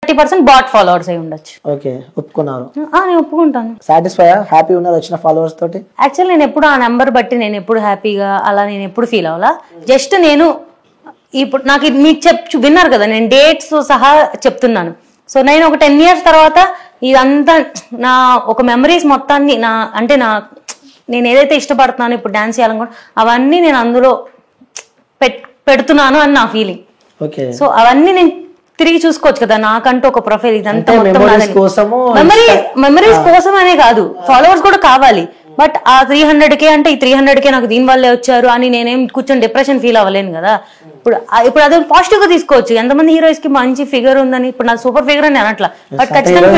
30% bat followers అయి ఉండొచ్చు. Okay, ఒప్పుకున్నారు. నేను ఒప్పుకుంటాను. సాటిస్ఫై హ్యాపీ ఉన్నారు వచ్చిన ఫాలోవర్స్ తోటి? యాక్చువల్లీ నేను ఎప్పుడు ఆ నెంబర్ బట్టి నేను ఎప్పుడు హ్యాపీగా అలా నేను ఎప్పుడు ఫీల్ అవ్వాలా. జస్ట్ నేను ఇప్పుడు నాకు మీకు విన్నారు కదా, నేను డేట్స్ సహా చెప్తున్నాను. సో నేను ఒక 10 years తర్వాత ఇదంతా నా ఒక మెమరీస్ మొత్తాన్ని నేను ఏదైతే ఇష్టపడుతున్నానో ఇప్పుడు డాన్స్ చేయాలనుకుంటా అవన్నీ నేను అందులో పెడుతున్నాను అని నా ఫీలింగ్. సో అవన్నీ నేను తిరిగి చూసుకోవచ్చు కదా, నాకంటూ ఒక ప్రొఫైల్. ఇదంతా మెమరీస్ కోసం అనే కాదు, ఫాలోవర్స్ కూడా కావాలి. బట్ ఆ 300K అంటే ఈ 300K నాకు దీని వల్లే వచ్చారు అని నేనేం కూర్చొని డిప్రెషన్ ఫీల్ అవ్వలేను కదా. ఇప్పుడు అది పాజిటివ్ గా తీసుకోవచ్చు. ఎంతమంది హీరోయిన్స్ కి మంచి ఫిగర్ ఉందని, ఇప్పుడు నాకు సూపర్ ఫిగర్ అని అనట్లా, బట్ ఖచ్చితంగా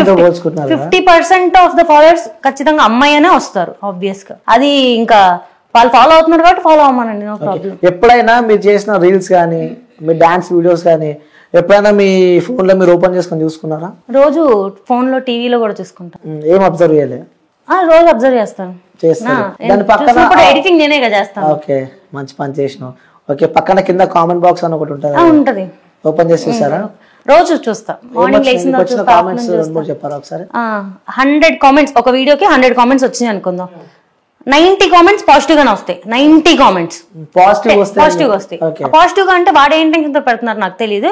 50% ఆఫ్ ద ఫాలోవర్స్ ఖచ్చితంగా అమ్మాయి అనే వస్తారు ఆబ్వియస్ గా. అది ఇంకా వాళ్ళు ఫాలో అవుతున్నారు కాబట్టి ఫాలో అవ్వమనండి, నో ప్రాబ్లం. ఎప్పుడైనా మీరు చేసిన రీల్స్ కానీ మీ డాన్స్ వీడియోస్ కానీ ఎప్పుడైనా మీ ఫోన్ లో మీరు ఓపెన్ చేసుకొని చూసుకున్నారా? రోజు ఫోన్ లో టీవీలో కూడా చూసుకుంటాం. ఏం అబ్జర్వ్ చేయలే? రోజు అబ్జర్వ్ చేస్తాను. ఎడిటింగ్ నేనే చేస్తాను. ఓకే, మంచి పని చేసినావు. ఓకే, పక్కన కింద కామెంట్ బాక్స్ అని ఒకటి ఉంటది, ఓపెన్ చేసి చూస్తారా? రోజు చూస్తా. మార్నింగ్ లేచిన కామెంట్స్ చెప్పారా ఒకసారి? 100 కామెంట్స్ ఒక వీడియోకి 100 కామెంట్స్ వచ్చినాయి అనుకుందాం. 90 కామెంట్స్ పాజిటివ్ గానే వస్తాయి. 90 కామెంట్స్ పాజిటివ్ వస్తాయి. పాజిటివ్ గా అంటే వాడు ఏంటి ఇంత పెడుతున్నారు నాకు తెలియదు.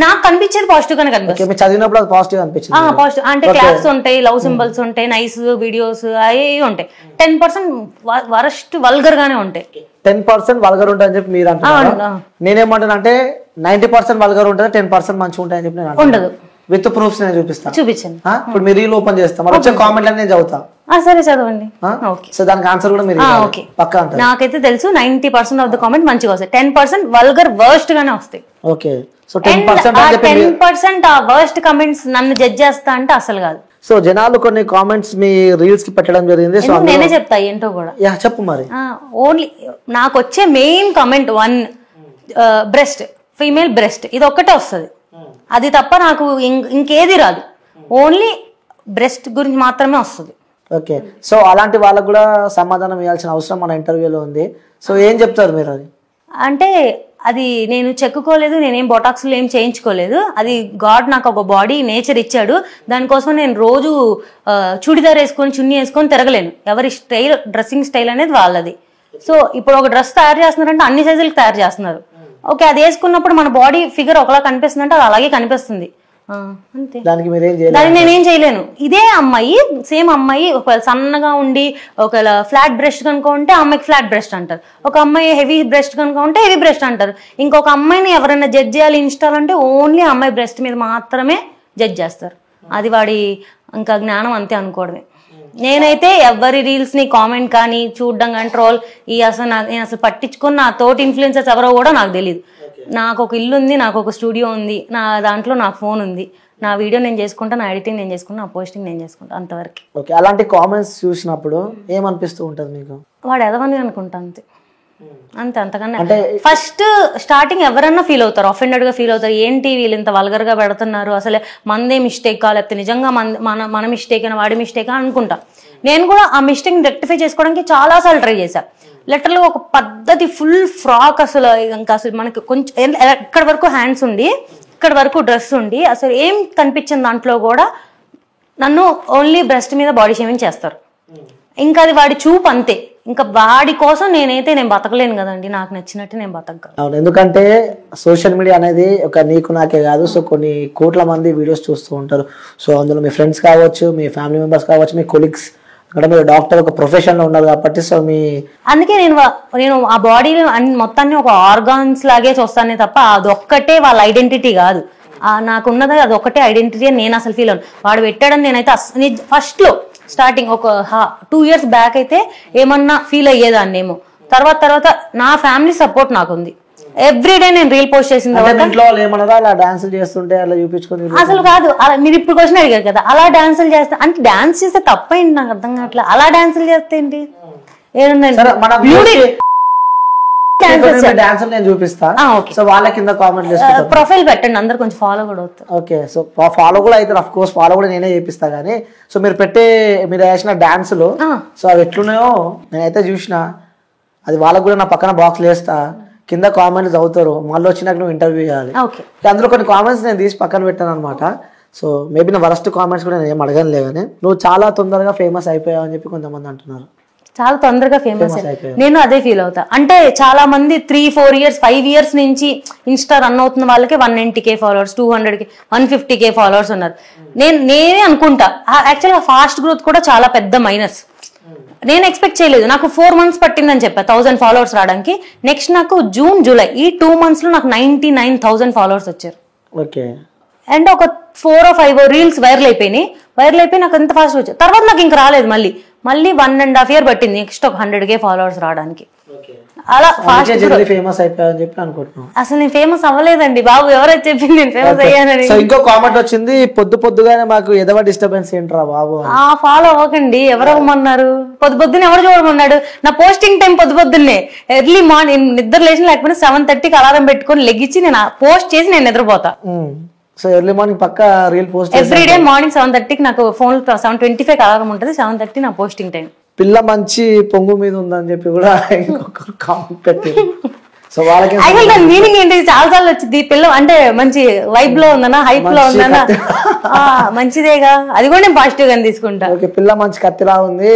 నాకు కనిపించేది పాజిటివ్ గానే కనిపిస్తుంది. చదివినప్పుడు పాజిటివ్ అనిపించింది. పాజిటివ్ అంటే క్లాప్స్ ఉంటాయి, లవ్ సింబల్స్ ఉంటాయి, నైస్ వీడియోస్ అవి ఉంటాయి. 10% వరస్ట్ వల్గర్ గానే ఉంటాయి. 10% వల్గర్ ఉంటాయని చెప్పి మీరు అంటున్నారు. నేనేమంటాను అంటే 90% వల్గర్ ఉంటుంది, 10% మంచిగా ఉంటాయని చెప్పి నేను ఉండదు. విత్ ప్రూఫ్స్ నేను చూపిస్తాను. చూపించండి. ఇప్పుడు మీరు రీల్ ఓపెన్ చేస్తాం, మరి వచ్చే కామెంట్ నేను చదువుతా. సరే చదవండి. సో దానికి ఆన్సర్ కూడా మీరు పక్కా అంటారు? నాకైతే తెలుసు 90% ఆఫ్ ద కామెంట్ మంచిగా వస్తాయి, 10% వల్గర్ వర్స్ట్ గానే వస్తాయి. ఓకే, సో 10% ఆ వర్స్ట్ కామెంట్స్ నన్ను జడ్జ్ చేస్తా అంటే అసలు కాదు. సో జనాలు కొన్ని కామెంట్స్ మీ రీల్స్ కి పెట్టడం జరిగింది. సో నేనే చెప్తా ఏంటో కూడా. చెప్పు మరి. ఓన్లీ నాకు వచ్చే main comment 1 breast, female breast, ఇది ఒక్కటే వస్తుంది. అది తప్ప నాకు ఇంకేది రాదు. ఓన్లీ బ్రెస్ట్ గురించి మాత్రమే వస్తుంది. ఓకే, సో అలాంటి వాళ్ళకు కూడా సమాధానం ఇవ్వాల్సిన అవసరం మన ఇంటర్వ్యూలో ఉంది. సో ఏం చెప్తారు మీరు? అది అంటే అది నేను చెక్కుకోలేదు, నేనేం బొటాక్స్లు ఏం చేయించుకోలేదు. అది గాడ్ నాకు ఒక బాడీ నేచర్ ఇచ్చాడు. దానికోసం నేను రోజు చుడిదార్ వేసుకొని చున్నీ వేసుకొని తిరగలేను. ఎవరి స్టైల్, డ్రెస్సింగ్ స్టైల్ అనేది వాళ్ళది. సో ఇప్పుడు ఒక డ్రెస్ తయారు చేస్తున్నారంటే అన్ని సైజులకు తయారు చేస్తున్నారు. ఓకే, అది వేసుకున్నప్పుడు మన బాడీ ఫిగర్ ఒకలా కనిపిస్తుంది అంటే అది అలాగే కనిపిస్తుంది. అంతే, దానికి నేనేం చేయలేను. ఇదే అమ్మాయి, సేమ్ అమ్మాయి ఒకవేళ సన్నగా ఉండి ఒకవేళ ఫ్లాట్ బ్రెస్ట్ కనుక ఉంటే అమ్మాయికి ఫ్లాట్ బ్రెస్ట్ అంటారు. ఒక అమ్మాయి హెవీ బ్రెస్ట్ కనుక ఉంటే హెవీ బ్రెస్ట్ అంటారు. ఇంకొక అమ్మాయిని ఎవరైనా జడ్జ్ చేయాలి ఇన్స్టాల్ అంటే ఓన్లీ అమ్మాయి బ్రెస్ట్ మీద మాత్రమే జడ్జ్ చేస్తారు. అది వాడి ఇంకా జ్ఞానం అంతే అనుకోవడమే. నేనైతే ఎవరి రీల్స్ ని కామెంట్ కానీ చూడడం కానీ ట్రోల్ నేను అసలు పట్టించుకుని నా తోటి ఇన్ఫ్లుయెన్సర్స్ ఎవరో కూడా నాకు తెలియదు. నాకు ఒక ఇల్లు ఉంది, నాకు ఒక స్టూడియో ఉంది, నా దాంట్లో నాకు ఫోన్ ఉంది, నా వీడియో నేను చేసుకుంటా, నా ఎడిటింగ్ నేను చేసుకుంటా, నా పోస్టింగ్ నేను చేసుకుంటా, అంతవరకు. ఓకే, అలాంటి కామెంట్స్ చూసినప్పుడు ఏమనిపిస్తూ ఉంటుంది మీకు? వాడు ఎదవని అనుకుంటా, అంతే అంతకన్నా. ఫస్ట్ స్టార్టింగ్ ఎవరన్నా ఫీల్ అవుతారు, అఫెండెడ్ గా ఫీల్ అవుతారు. ఏంటి వీళ్ళు ఇంత వల్గర్ గా పెడుతున్నారు, అసలే మందే మిస్టేక్ లేకపోతే నిజంగా మన మిస్టేక్ అని వాడి మిస్టేక్ అని అనుకుంటా. నేను కూడా ఆ మిస్టేక్ రెక్టిఫై చేసుకోవడానికి చాలా సార్లు ట్రై చేశా. లిటరల్ గా ఒక పద్ధతి ఫుల్ ఫ్రాక్, అసలు ఇంకా అసలు మనకి కొంచెం ఇక్కడ వరకు హ్యాండ్స్ ఉండి ఇక్కడ వరకు డ్రెస్ ఉండి అసలు ఏం కనిపించింది దాంట్లో కూడా నన్ను ఓన్లీ బ్రెస్ట్ మీద బాడీ షేమింగ్ చేస్తారు. ఇంకా అది వాడి చూపు అంతే. ఇంకా వాడి కోసం నేను బతకలేను కదండి, నాకు నచ్చినట్టు నేను బతకగలను. అవును, ఎందుకంటే సోషల్ మీడియా అనేది ఒక నీకు నాకే కాదు, సో కొన్ని కోట్ల మంది వీడియోస్ చూస్తూ ఉంటారు. సో అందులో మీ ఫ్రెండ్స్ కావచ్చు, మీ ఫ్యామిలీ మెంబర్స్ కావచ్చు, మీ కొలీగ్స్, అక్కడ మీరు డాక్టర్ ఒక ప్రొఫెషన్ లో ఉన్నారు కాబట్టి సో అందుకే నేను ఆ బాడీ మొత్తాన్ని ఒక ఆర్గాన్స్ లాగే చూస్తానే తప్ప అదొక్కటే వాళ్ళ ఐడెంటిటీ కాదు. నాకున్నది అది ఒక్కటే ఐడెంటిటీ అని నేను అసలు ఫీల్ అవును. వాడు పెట్టాడని నేనైతే ఫస్ట్ లో స్టార్టింగ్ ఒక 2 years బ్యాక్ అయితే ఏమన్నా ఫీల్ అయ్యేదాన్నేమో. తర్వాత నా ఫ్యామిలీ సపోర్ట్ నాకుంది. ఎవ్రీడే నేను రీల్ పోస్ట్ చేసిన అసలు కాదు. మీరు ఇప్పుడు క్వశ్చన్ అడిగారు కదా, అలా డాన్సులు చేస్తే అంటే డాన్స్ చేస్తే తప్పేంటి నాకు అర్థం కావట్లేదు. అలా డాన్సులు చేస్తే ఏంటి? ప్రొఫైల్ పెట్టండి, అందరు కొంచెం ఫాలో కూడా అవుతారు. ఓకే, సో ఫాలో కూడా అయితే అఫ్ కోర్స్ ఫాలో కూడా నేనే చేపిస్తా. కానీ సో మీరు వేసిన డాన్సులు సో అవి ఎట్లున్నాయో నేనైతే చూసిన, అది వాళ్ళకు కూడా నా పక్కన బాక్స్ వేస్తా. కింద కామెంట్స్ చదువుతారు, మళ్ళీ వచ్చినాక నువ్వు ఇంటర్వ్యూ చేయాలి. ఓకే, అందులో కొన్ని కామెంట్స్ నేను తీసి పక్కన పెట్టాను అనమాట. సో మేబీ నా వరస్ట్ కామెంట్స్ కూడా నేను ఏం అడగనులే, కానీ నువ్వు చాలా తొందరగా ఫేమస్ అయిపోయావు అని చెప్పి కొంతమంది అంటున్నారు. చాలా తొందరగా ఫేమస్ నేను అదే ఫీల్ అవుతా. అంటే చాలా మంది 3-4 years 5 years నుంచి ఇన్స్టా రన్ అవుతున్న వాళ్ళకి 190K followers, 200K 150K followers ఉన్నారు. నేనే అనుకుంటా యాక్చువల్గా ఫాస్ట్ గ్రోత్ కూడా చాలా పెద్ద మైనస్. నేను ఎక్స్పెక్ట్ చేయలేదు. నాకు 4 months పట్టిందని చెప్పా 1000 ఫాలోవర్స్ రావడానికి. నెక్స్ట్ నాకు జూన్ జూలై ఈ 2 months లో నాకు 99,000 ఫాలోవర్స్ వచ్చారు. ఓకే, అండ్ ఒక 4 or 5 రీల్స్ వైరల్ అయిపోయి నాకు ఎంత ఫాస్ట్ వచ్చాయి. తర్వాత నాకు ఇంక రాలేదు. మళ్ళీ 1.5 year పట్టింది నెక్స్ట్ ఒక 100K ఫాలోవర్స్ రావడానికి. అలా ఫాస్ట్ ఫేమస్ అయిపోయావని చెప్పి అనుకుంటున్నాను. అసలు నేను ఫేమస్ అవ్వలేదండి బాబు, ఎవరైతే చెప్పింది నేను ఫేమస్ అయ్యానని. సో ఇంకో కామెంట్ వచ్చింది, పొద్దుగానే మాకు ఎదవ డిస్టర్బెన్స్ ఏంట్రా బాబు. ఫాలో అవ్వకండి, ఎవరు అవ్వమన్నారు? పొద్దున్నే ఎవరు చూడమన్నాడు? నా పోస్టింగ్ టైం పొద్దున్నే ఎర్లీ మార్నింగ్, నిద్ర లేచిన లేకపోతే 7:30కి అలారం పెట్టుకొని లెగ్గించి నేను పోస్ట్ చేసి నేను నిద్రపోతా. సో ఎర్లీ మార్నింగ్ పక్క reel post every day morning 7:30కి నాకు ఫోన్ 7:25 అలారం ఉంటుంది. 7:30 నా పోస్టింగ్ టైం. పిల్ల మంచి పొంగు మీద ఉందని చెప్పి కూడా ఇంకొక కామెంట్ పెట్టారు. సో వాళ్ళకి దాని మీనింగ్ ఏంటి? చాలా సార్లు వచ్చింది, పిల్ల అంటే మంచి వైబ్ లో ఉందనా, హైప్ లో ఉందనా, మంచిదేగా, అది కూడా నేను పాజిటివ్ గా తీసుకుంటా. ఓకే, పిల్ల మంచి కత్తిలా ఉంది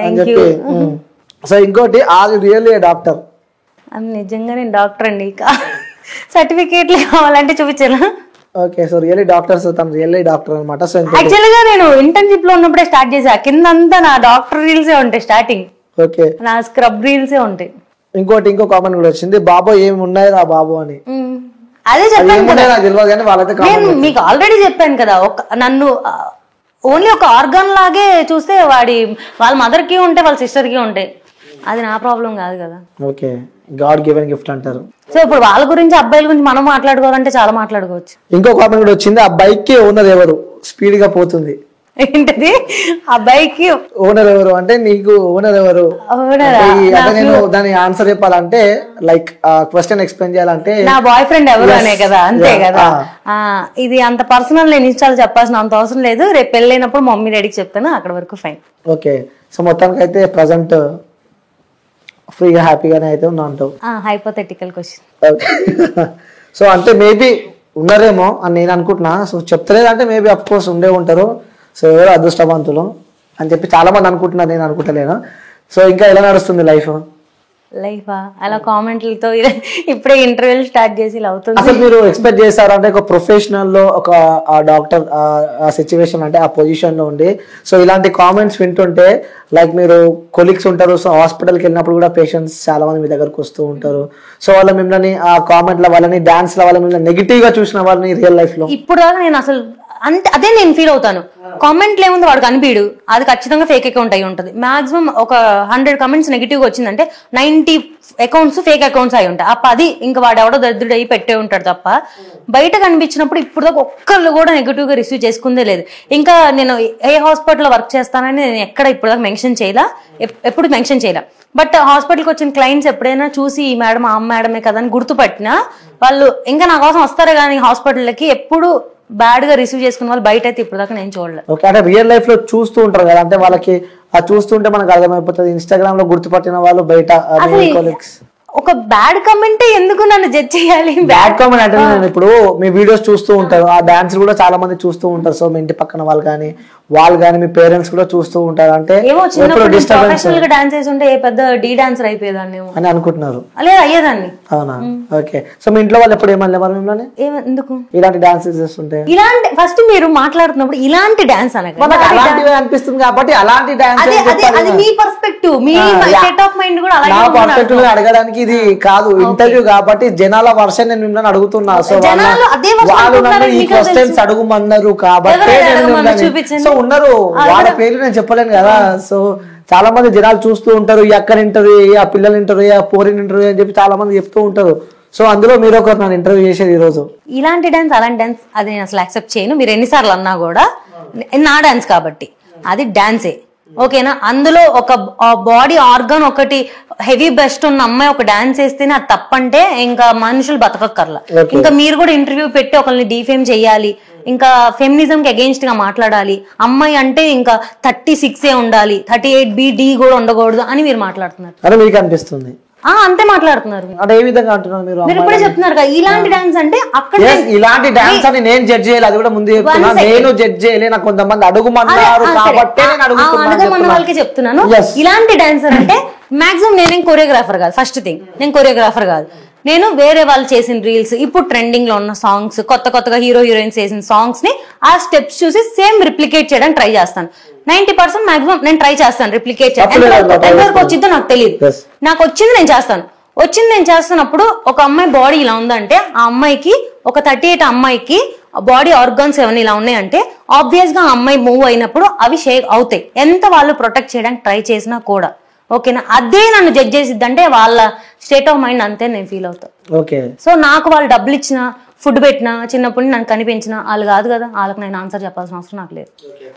అని చెప్పి. సో ఇంకోటి, ఆర్ యు రియల్లీ డాక్టర్? నిజంగా నేను డాక్టర్ అండి. సర్టిఫికేట్లు కావాలంటే చూపించాను. ఓకే, సో రియల్లీ డాక్టర్స్, తను రియల్లీ డాక్టర్ అనమాట. సో యాక్చువల్ గా నేను ఇంటర్న్షిప్ లో ఉన్నప్పుడే స్టార్ట్ చేసా. కిందంతా నా డాక్టర్ రీల్సే ఉంటాయి, స్టార్టింగ్ ఓకే నా స్క్రబ్ రీల్సే ఉంటాయి. ఇంకో కామెంట్ కూడా వచ్చింది, బాబు ఏమి ఉన్నాయి రా బాబు అని. అదే చెప్పాను కదా, నాకు తెలియదు కానీ వాళ్ళైతే నేను మీకు ఆల్రెడీ చెప్పాను కదా, నన్ను ఓన్లీ ఒక ఆర్గాన్ లాగే చూస్తే వాళ్ళ మదర్ కి ఉంటాయి, వాళ్ళ సిస్టర్ కి ఉంటాయి. అది నా ప్రాబ్లం కాదు కదా. ఓకే, గాడ్ గివెన్ గిఫ్ట్ అంటారు. సో ఇప్పుడు వాళ్ళ గురించి, అబ్బాయిల గురించి మనం మాట్లాడుకోవాలంటే చాలా మాట్లాడుకోవచ్చు. ఇంకో కామెంట్ కూడా వచ్చింది, ఆ బైక్ కి ఓనర్ ఎవరు? స్పీడ్ గా పోతుంది. ఏంటది? ఆ బైక్ కి ఓనర్ ఎవరు అంటే, నీకు ఓనర్ ఎవరు? నేను దాని ఆన్సర్ చెప్పాలంటే, లైక్ క్వశ్చన్ ఎక్స్ప్లెయిన్ చేయాలంటే నా బాయ్ ఫ్రెండ్ ఎవరు అనే కదా, అంతే కదా. ఇది అంత పర్సనల్ నేను ఇన్స్టాల్ చెప్పాల్సిన అంత అవసరం లేదు. రేపు పెళ్ళైనప్పుడు మమ్మీ డాడీకి చెప్తాను, అక్కడ వరకు ఫైన్. ఓకే, సో మొత్తానికి అయితే ప్రజెంట్ ఫ్రీగా హ్యాపీగానే అయితే ఉన్నా అంటావు. Hypothetical question. సో అంటే మేబీ ఉన్నారేమో అని నేను అనుకుంటున్నా. సో చెప్తలేదంటే మేబీ అఫ్ కోర్స్ ఉండే ఉంటారు. సో ఎవరు అదృష్టవంతులు అని చెప్పి చాలా మంది అనుకుంటున్నారు, నేను అనుకుంటలేను. సో ఇంకా ఎలా నడుస్తుంది లైఫా? అలా కామెంట్లతో ఇప్పుడే ఇంటర్వ్యూలు స్టార్ట్ చేసి ఇలా అవుతుంది. అసలు మీరు ఎక్స్పెక్ట్ చేస్తారా అంటే, ఒక ప్రొఫెషనల్ లో ఒక డాక్టర్ ఆ సిచ్యువేషన్ అంటే ఆ పొజిషన్ లో ఉండి, సో ఇలాంటి కామెంట్స్ వింటుంటే, లైక్ మీరు కొలీగ్స్ ఉంటారు, సో హాస్పిటల్కి వెళ్ళినప్పుడు కూడా పేషెంట్స్ చాలా మంది మీ దగ్గరకు వస్తూ ఉంటారు. సో వాళ్ళ మిమ్మల్ని ఆ కామెంట్ల వాళ్ళని, డాన్స్ ల వాళ్ళ మిమ్మల్ని నెగిటివ్ గా చూసిన వాళ్ళని రియల్ లైఫ్ లో ఇప్పుడు దాకా నేను అసలు అదే నేను ఫీల్ అవుతాను. కామెంట్లు ఏముంది, వాడు కనిపించడు, అది ఖచ్చితంగా ఫేక్ అకౌంట్ అయి ఉంటుంది. మాక్సిమం ఒక 100 comments నెగిటివ్ గా వచ్చిందంటే 90 accounts ఫేక్ అకౌంట్స్ అయి ఉంటాయి. ఆ 10 ఇంకా వాడు ఎవడో దరిద్రుడు అయ్యి పెట్టే ఉంటాడు తప్ప, బయట కనిపించినప్పుడు ఇప్పుడు దాకా ఒక్కళ్ళు కూడా నెగిటివ్ గా రిసీవ్ చేసుకుందే లేదు. ఇంకా నేను ఏ హాస్పిటల్లో వర్క్ చేస్తానని నేను ఎక్కడ ఇప్పుడు దాకా మెన్షన్ చేయలా, ఎప్పుడు మెన్షన్ చేయలే. బట్ హాస్పిటల్కి వచ్చిన క్లయింట్స్ ఎప్పుడైనా చూసి ఈ మేడం ఆ మేడమే కదా అని గుర్తుపట్టినా వాళ్ళు ఇంకా నా కోసం వస్తారే కానీ హాస్పిటల్కి ఎప్పుడు బ్యాడ్ గా రిసీవ్ చేసుకున్న వాళ్ళు బయట అయితే ఇప్పుడు దాకా నేను చూడలేదు. ఓకే, అంటే రియల్ లైఫ్ లో చూస్తూ ఉంటారు కదా, అంటే వాళ్ళకి ఆ చూస్తుంటే మనకు అర్థమైపోతుంది. ఇన్స్టాగ్రామ్ లో గుర్తుపట్టిన వాళ్ళు బయట ఒక బ్యాడ్ కామెంట్ ఎందుకు నన్ను జడ్జ్ చేయాలి? బ్యాడ్ కామెంట్ అంటే నేను ఇప్పుడు మీ వీడియోస్ చూస్తూ ఉంటారు, ఆ డాన్స్ కూడా చాలా మంది చూస్తూ ఉంటారు. సో మీ ఇంటి పక్కన వాళ్ళు కానీ మీ పేరెంట్స్ కూడా చూస్తూ ఉంటారు. అంటే డాన్స్ చేసి ఉంటే ఏ పెద్ద డీ డాన్సర్ అయిపోయేదాన్ని అని అనుకుంటున్నారు. లేదు, అయ్యేదాన్ని. అవునా? ఓకే, సో మీ ఇంట్లో వాళ్ళు ఎప్పుడు ఏమన్నా మిమ్మల్ని ఎందుకు ఇలాంటి డాన్స్ చేస్తుంటే? ఇలాంటి ఫస్ట్ మీరు మాట్లాడుతున్నప్పుడు ఇలాంటి డాన్స్ అలాంటివి అనిపిస్తుంది కాబట్టి అలాంటి డాన్స్, అది మీ పర్స్పెక్టివ్, మీ సెట్ ఆఫ్ మైండ్ కూడా నా పర్స్పెక్టివ్ అడగడానికి ఇది కాదు ఇంటర్వ్యూ కాబట్టి జనాల వర్షన్ నేను మిమ్మల్ని అడుగుతున్నా. సో వాళ్ళు నన్ను ఈ క్వశ్చన్స్ అడుగుమన్నారు కాబట్టి సో ఉన్నారు, వాళ్ళ పేర్లు నేను చెప్పలేను కదా. సో చాలా మంది జనాలు చూస్తూ ఉంటారు, ఈ అక్కని ఇంటర్వ్యూ, ఆ పిల్లలు ఇంటర్వ్యూ, ఆ పోరిన్ ఇంటర్వ్యూ అని చెప్పి చాలా మంది చెప్తూ ఉంటారు. సో అందులో మీరు ఒకరు నన్ను ఇంటర్వ్యూ చేసేది ఈ రోజు. ఇలాంటి డాన్స్ అలాంటి డాన్స్ అది నేను అసలు యాక్సెప్ట్ చేయను. మీరు ఎన్నిసార్లు అన్నా కూడా నా డాన్స్ కాబట్టి అది డాన్సే, ఓకేనా? అందులో ఒక బాడీ ఆర్గాన్ ఒకటి హెవీ బెస్ట్ ఉన్న అమ్మాయి ఒక డాన్స్ వేస్తేనే అది తప్పంటే ఇంకా మనుషులు బతకక్కర్లా. ఇంకా మీరు కూడా ఇంటర్వ్యూ పెట్టి ఒకరిని డిఫేమ్ చేయాలి, ఇంకా ఫెమినిజం కి అగేన్స్ట్ గా మాట్లాడాలి, అమ్మాయి అంటే ఇంకా 36 ఉండాలి, 38B D కూడా ఉండకూడదు అని మీరు మాట్లాడుతున్నారు. అని మీకు అనిపిస్తుంది? అంతే మాట్లాడుతున్నారు. అంటే ఏ విధంగా అంటున్నారు మీరు? మీరు ఇప్పుడే చెప్తున్నారు కదా ఇలాంటి డాన్స్ అంటే అక్కడ ఇలాంటి డాన్స్ అని నేను జడ్జ్ చేయాలి, అది కూడా ముందు చెప్తున్నా. నేను జడ్జ్ చేయలే, నాకు కొంతమంది అడుగుమన్నారు కాబట్టి నేను అడుగుమన్న వాళ్ళకి చెప్తున్నాను. ఇలాంటి డాన్సర్ అంటే మాక్సిమం నేనేం కొరియోగ్రాఫర్ కాదు. ఫస్ట్ థింగ్, నేను కొరియోగ్రాఫర్ కాదు. నేను వేరే వాళ్ళు చేసిన రీల్స్, ఇప్పుడు ట్రెండింగ్ లో ఉన్న సాంగ్స్, కొత్తగా హీరోయిన్స్ చేసిన సాంగ్స్ ని ఆ స్టెప్స్ చూసి సేమ్ రిప్లికేట్ చేయడానికి ట్రై చేస్తాను. 90% మాక్సిమం నేను ట్రై చేస్తాను రిప్లికేట్ చేయడం. ఎంతవరకు వచ్చిందో నాకు తెలియదు, నాకు వచ్చింది నేను చేస్తాను. నేను చేస్తున్నప్పుడు ఒక అమ్మాయి బాడీ ఇలా ఉందంటే ఆ అమ్మాయికి ఒక 38 అమ్మాయికి బాడీ ఆర్గాన్స్ ఏమైనా ఇలా ఉన్నాయంటే ఆబ్వియస్ గా ఆ అమ్మాయి మూవ్ అయినప్పుడు అవి షేక్ అవుతాయి, ఎంత వాళ్ళు ప్రొటెక్ట్ చేయడానికి ట్రై చేసినా కూడా. ఓకేనా? అదే నన్ను జడ్జ్ చేసిద్ది అంటే వాళ్ళ స్టేట్ ఆఫ్ మైండ్ అంతే నేను ఫీల్ అవుతాను. ఓకే. సో నాకు వాళ్ళు డబ్బులు ఇచ్చిన, ఫుడ్ పెట్టినా, చిన్నప్పుడు నన్ను కనిపించిన వాళ్ళు కాదు కదా, వాళ్ళకి నేను ఆన్సర్ చెప్పాల్సిన అవసరం నాకు లేదు.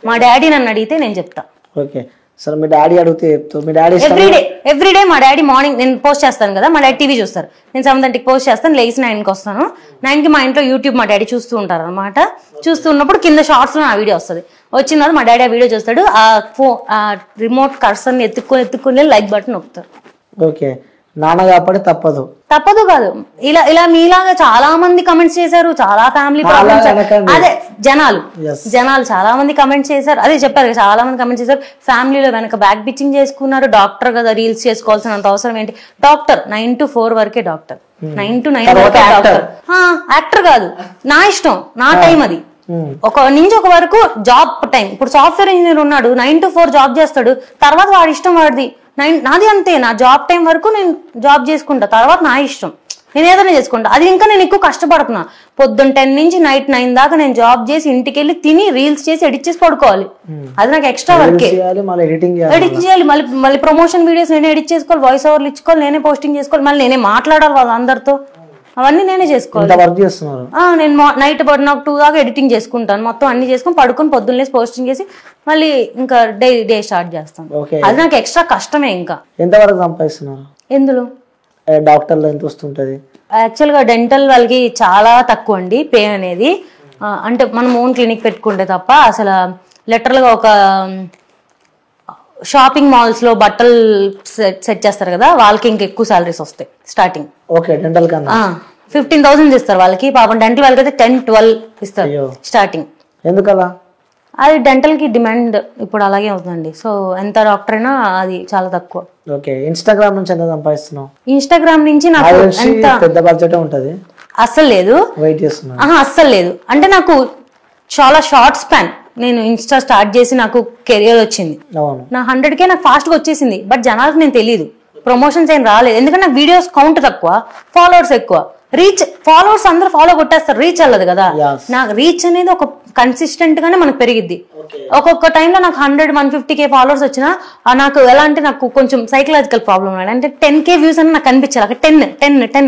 మా డాడీ నన్ను అడిగితే నేను చెప్తా. ఓకే. సరే, మీ డాడీ అడిగితే చెప్తావు? మీ డాడీ ఎవ్రీడే మా డాడీ మార్నింగ్ నేను పోస్ట్ చేస్తాను కదా, మా డాడీ టీవీ చూస్తారు. నేను 7:30కి పోస్ట్ చేస్తాను, లేచి 9కి వస్తాను. 9కి మా ఇంట్లో యూట్యూబ్ మా డాడీ చూస్తూ ఉంటారు అనమాట. చూస్తున్నప్పుడు కింద షార్ట్స్ లో ఆ వీడియో వస్తుంది. వచ్చిన తర్వాత మా డాడీ ఆ వీడియో చూస్తాడు, ఆ రిమోట్ కర్సర్ ని ఎత్తుక్కుని లైక్ బటన్ నొక్కుతారు. ఓకే. నాన్న కాబట్టి తప్పదు కాదు. ఇలా మీలాగా చాలా మంది కమెంట్స్ చేశారు, చాలా ఫ్యామిలీ ప్రాబ్లమ్స్. అదే జనాలు చాలా మంది కమెంట్స్ చేశారు, అదే చెప్పారు చాలా మంది కమెంట్స్ చేశారు. ఫ్యామిలీలో వెనక బ్యాక్ బిచ్చింగ్ చేసుకున్నారు. డాక్టర్ కదా, రీల్స్ చేసుకోవాల్సినంత అవసరం ఏంటి? డాక్టర్ 9 to 4 వరకే డాక్టర్, 9 to 9 వరకే డాక్టర్. యాక్టర్ కాదు, నా ఇష్టం, నా టైం అది. ఒక నుంచి ఒక వరకు జాబ్ టైం. ఇప్పుడు సాఫ్ట్వేర్ ఇంజనీర్ ఉన్నాడు, 9 to 4 జాబ్ చేస్తాడు, తర్వాత వాడి ఇష్టం వాడిది. నాది అంతే, నా జాబ్ టైం వరకు నేను జాబ్ చేసుకుంటా, తర్వాత నా ఇష్టం, నేను ఏదైనా చేసుకుంటా. అది ఇంకా నేను ఎక్కువ కష్టపడుతున్నా. పొద్దున్న 10 నుంచి నైట్ 9 దాకా నేను జాబ్ చేసి ఇంటికి వెళ్ళి తిని రీల్స్ చేసి ఎడిట్ చేసి పడుకోవాలి. అది నాకు ఎక్స్ట్రా వర్కే. ఎడిట్ చేయాలి, మళ్ళీ ప్రమోషన్ వీడియోస్ నేనే ఎడిట్ చేసుకోవాలి, వాయిస్ ఓవర్లు ఇచ్చుకోవాలి, నేనే పోస్టింగ్ చేసుకోవాలి, మళ్ళీ నేనే మాట్లాడాలి వాళ్ళందరితో, అవన్నీ నేనే చేసుకోవాలి. నేను నైట్ నాకు 2 దాకా ఎడిటింగ్ చేసుకుంటాను, మొత్తం అన్ని చేసుకుని పడుకొని పొద్దున్నేసి పోస్టింగ్ చేసి మళ్ళీ ఇంకా డే స్టార్ట్ చేస్తాను. అది నాకు ఎక్స్ట్రా కష్టమే. ఇంకా ఎంతవరకు సంపాదిస్తున్నారు? ఎందులో? డాక్టర్లో ఎంత వస్తుంటది? యాక్చువల్ గా డెంటల్ వాళ్ళకి చాలా తక్కువ అండి పే అనేది. అంటే మనం ఓన్ క్లినిక్ పెట్టుకుంటే తప్ప అసలు లిటరల్ గా ఒక షాపింగ్ మాల్స్ లో బట్టలు సెట్ చేస్తారు కదా, వాళ్ళకి ఇంకా ఎక్కువ సాలరీస్ వస్తాయి స్టార్టింగ్. ఓకే. డెంటల్ కన్నా 15,000 ఇస్తారు వాళ్ళకి. పాపం డెంటల్ వాళ్ళకి అయితే 10-12 ఇస్తారు స్టార్టింగ్. ఎందుకలా? అది డెంటల్ కి డిమాండ్ ఇప్పుడు అలాగే అవుతుందండి. సో ఎంత డాక్టర్ అయినా అది చాలా తక్కువ. ఓకే. ఇన్స్టాగ్రామ్ నుంచి ఎంత సంపాదిస్తున్నావు? ఇన్స్టాగ్రామ్ నుంచి నాకు ఎంత పెద్ద బడ్జెట్ ఉంటది? అస్సలు లేదు. వెయిట్ చేస్తున్నా? అస్సలు లేదు. అంటే నాకు చాలా షార్ట్ స్పాన్. నేను ఇన్స్టా స్టార్ట్ చేసి నాకు కెరియర్ వచ్చింది, నా 100K నాకు ఫాస్ట్ గా వచ్చేసింది. బట్ జనాలకు నేను తెలియదు, ప్రమోషన్స్ ఏం రాలేదు. ఎందుకంటే నాకు వీడియోస్ కౌంట్ తక్కువ, ఫాలోవర్స్ ఎక్కువ. రీచ్, ఫాలోవర్స్ అందరూ ఫాలో కొట్టేస్తారు, రీచ్ వెళ్ళదు కదా. నాకు రీచ్ అనేది ఒక కన్సిస్టెంట్ గానే మనకు పెరిగిద్ది. ఒక్కొక్క టైంలో నాకు 100-150K ఫాలోవర్స్ వచ్చినా నాకు ఎలా అంటే నాకు కొంచెం సైకలాజికల్ ప్రాబ్లం. అంటే 10K వ్యూస్ అని నాకు కనిపించాలి, 10